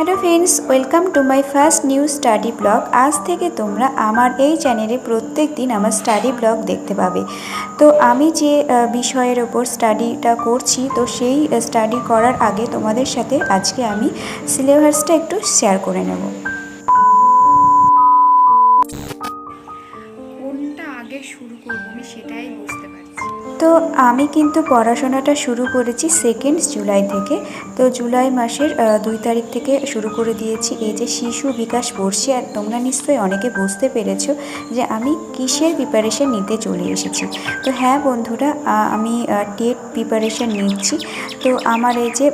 Hello friends, welcome to my first new study blog. आज থেকে তোমরা আমার এই চ্যানেলে প্রত্যেক দিন আমার স্টাডি ব্লগ দেখতে পাবে। তো আমি যে বিষয়ের ওপর স্টাডিটা করছি, তো সেই স্টাডি করার আগে তোমাদের সাথে আজকে আমি সিলেবাসটা একটু শেয়ার করে নেব। কোনটা আগে শুরু করব আমি সেটাই বুঝতে পারছি। তো আমি কিন্তু পড়াশোনাটা শুরু করেছি 2 জুলাই থেকে। তো জুলাই মাসের 2 তারিখ থেকে শুরু করে দিয়েছি এই যে শিশু বিকাশ পড়ছি। আর তোমরা নিশ্চয়ই অনেকে বুঝতে পেরেছো যে আমি কিসের প্রিপারেশন নিতে চলে এসেছি। তো হ্যাঁ বন্ধুরা, আমি টেট প্রিপারেশন নিচ্ছি। তো আমার এই যে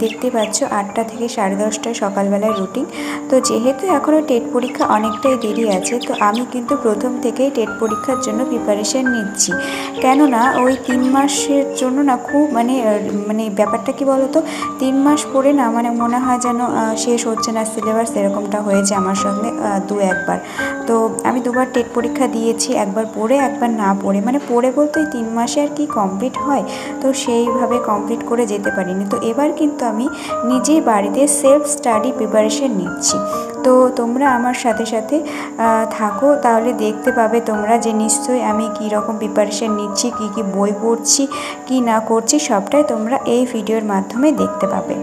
দেখতে পাচ্ছ 8টা থেকে 10:30 সকালবেলায় রুটিন। তো যেহেতু এখনও টেট পরীক্ষা অনেকটাই দেরি আছে, তো আমি কিন্তু প্রথম থেকেই টেট পরীক্ষার জন্য প্রিপারেশন নিচ্ছি। কেননা ওই 3 মাসের জন্য না খুব মানে ব্যাপারটা কি বলতো, 3 মাস পরে না মানে মনে হয় যেন শেষ হচ্ছে না সিলেবাস, এরকমটা হয়েছে আমার সঙ্গে 2-1 বার। তো আমি 2বার টেট পরীক্ষা দিয়েছি, একবার পড়ে একবার না পড়ে। মানে পড়ে বলতে ওই 3 মাসে আর কি কমপ্লিট হয়, তো সেইভাবে কমপ্লিট করে যেতে পারিনি। তো এবার কিন্তু আমি নিজেই বাড়িতে সেলফ স্টাডি প্রিপারেশন নিচ্ছি। তো তোমরা আমার সাথে সাথে থাকো, তাহলে দেখতে পাবে তোমরা যে নিশ্চয়ই আমি কী রকম প্রিপারেশন নিচ্ছি, কী কী বই পড়ছি, কী না করছি, সবটাই তোমরা এই ভিডিওর মাধ্যমে দেখতে পাবে।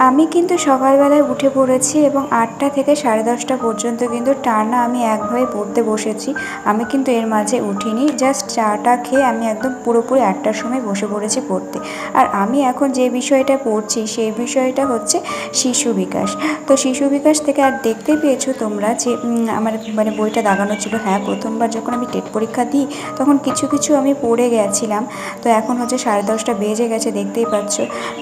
আমি কিন্তু সকালবেলায় উঠে পড়েছি এবং 8টা থেকে 10:30 পর্যন্ত কিন্তু টানা আমি একভাবে পড়তে বসেছি। আমি কিন্তু এর মাঝে উঠিনি, জাস্ট চাটা খেয়ে আমি একদম পুরোপুরি 8টার সময় বসে পড়েছি পড়তে। আর আমি এখন যে বিষয়টা পড়ছি সেই বিষয়টা হচ্ছে শিশু বিকাশ। তো শিশু বিকাশ থেকে আর দেখতে পেয়েছো তোমরা যে আমার মানে বইটা দাগানো ছিল। হ্যাঁ, প্রথমবার যখন আমি টেট পরীক্ষা দিই তখন কিছু কিছু আমি পড়ে গেছিলাম। তো এখন হচ্ছে 10:30 বেজে গেছে, দেখতেই পাচ্ছ।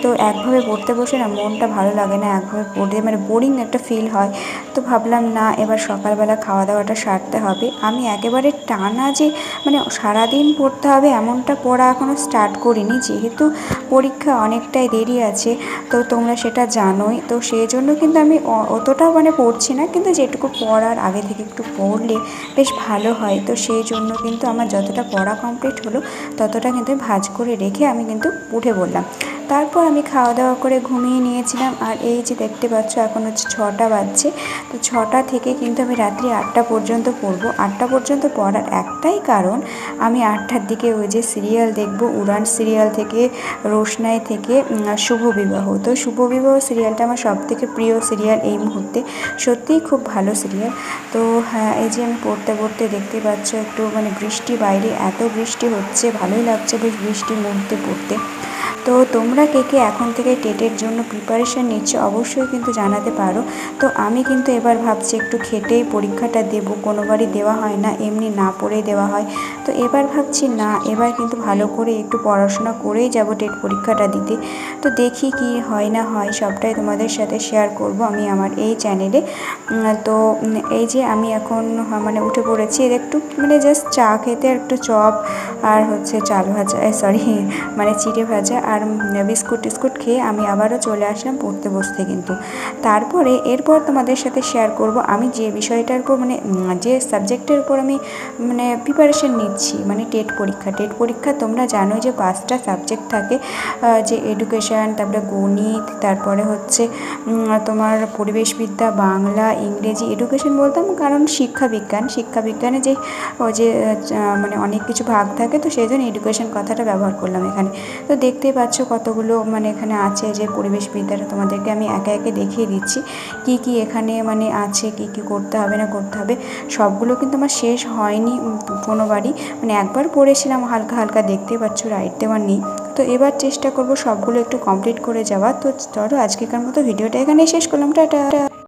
তো একভাবে পড়তে বসে না মনটা ভালো লাগে না, একভাবে পড়ে মানে বোরিং একটা ফিল হয়। তো ভাবলাম না, এবার সকালবেলা খাওয়া দাওয়াটা সারতে হবে। আমি একেবারে টানা যে মানে সারাদিন পড়তে হবে এমনটা পড়া এখনও স্টার্ট করিনি, যেহেতু পরীক্ষা অনেকটাই দেরি আছে। তো তোমরা সেটা জানোই, তো সেই জন্য কিন্তু আমি অতটাও মানে পড়ছি না, কিন্তু যেটুকু পড়ার আগে থেকে একটু পড়লে বেশ ভালো হয়। তো সেই জন্য কিন্তু আমার যতটা পড়া কমপ্লিট হলো ততটা কিন্তু ভাঁজ করে রেখে আমি কিন্তু উঠে পড়লাম। তারপর আমি খাওয়া দাওয়া করে ঘুমিয়ে নিয়েছিলাম। আর এই যে দেখতে পাচ্ছ এখন হচ্ছে 6টা বাজছে। তো 6টা থেকে কিন্তু আমি রাত্রি 8টা পর্যন্ত পড়বো। 8টা পর্যন্ত পড়ার একটাই কারণ, আমি 8টার দিকে ওই যে সিরিয়াল দেখবো, উড়ান সিরিয়াল থেকে, রোশনাই থেকে শুভ বিবাহ। তো শুভ বিবাহ সিরিয়ালটা আমার সবথেকে প্রিয় সিরিয়াল এই মুহূর্তে, সত্যিই খুব ভালো সিরিয়াল। তো হ্যাঁ, এই যে আমি পড়তে পড়তে দেখতে পাচ্ছ একটু মানে বৃষ্টি, বাইরে এত বৃষ্টি হচ্ছে, ভালোই লাগছে বেশ বৃষ্টির মধ্যে পড়তে। তো তোমরা কে কে এখন থেকে টেটের জন্য প্রিপারেশান নিচ্ছ অবশ্যই কিন্তু জানাতে পারো। তো আমি কিন্তু এবার ভাবছি একটু খেটেই পরীক্ষাটা দেবো, কোনোবারই দেওয়া হয় না, এমনি না পড়েই দেওয়া হয়। তো এবার ভাবছি না, এবার কিন্তু ভালো করে একটু পড়াশোনা করেই যাব টেট পরীক্ষাটা দিতে। তো দেখি কি হয় না হয়, সবটাই তোমাদের সাথে শেয়ার করব আমি আমার এই চ্যানেলে। তো এই যে আমি এখন মানে উঠে পড়েছি, এর একটু মানে জাস্ট চা খেতে একটু চপ আর হচ্ছে চাল ভাজা, সরি মানে চিড়ে ভাজা আর বিস্কুট টিস্কুট খেয়ে আমি আবারও চলে আসলাম পড়তে বসতে। কিন্তু তারপরে এরপর তোমাদের সাথে শেয়ার করব আমি যে বিষয়টার উপর মানে যে সাবজেক্টের উপর আমি মানে প্রিপারেশন নিচ্ছি, মানে টেট পরীক্ষা তোমরা জানো যে 5টা সাবজেক্ট থাকে, যে এডুকেশান, তারপরে গণিত, তারপরে হচ্ছে তোমার পরিবেশবিদ্যা, বাংলা, ইংরেজি। এডুকেশান বলতাম কারণ শিক্ষাবিজ্ঞানে যে ওই যে মানে অনেক কিছু ভাগ থাকে, তো সেই জন্য এডুকেশান কথাটা ব্যবহার করলাম এখানে। তো দেখতেই পাচ্ছ কতগুলো মানে এখানে আছে, যে পরিবেশবিদ্যাটা তোমাদেরকে আমি একে একে দেখিয়ে দিচ্ছি কি কি এখানে মানে আছে, কি কি করতে হবে না করতে হবে। সবগুলো কিন্তু আমার শেষ হয়নি কোনোবারই, মানে একবার পড়েছিলাম হালকা হালকা, দেখতেই পাচ্ছ রাইট দেওয়ার নেই। তো এবার চেষ্টা করব সবগুলো একটু কমপ্লিট করে যাওয়া। তো চলো আজকেকার মতো ভিডিওটা এখানেই শেষ করলাম, টাটা।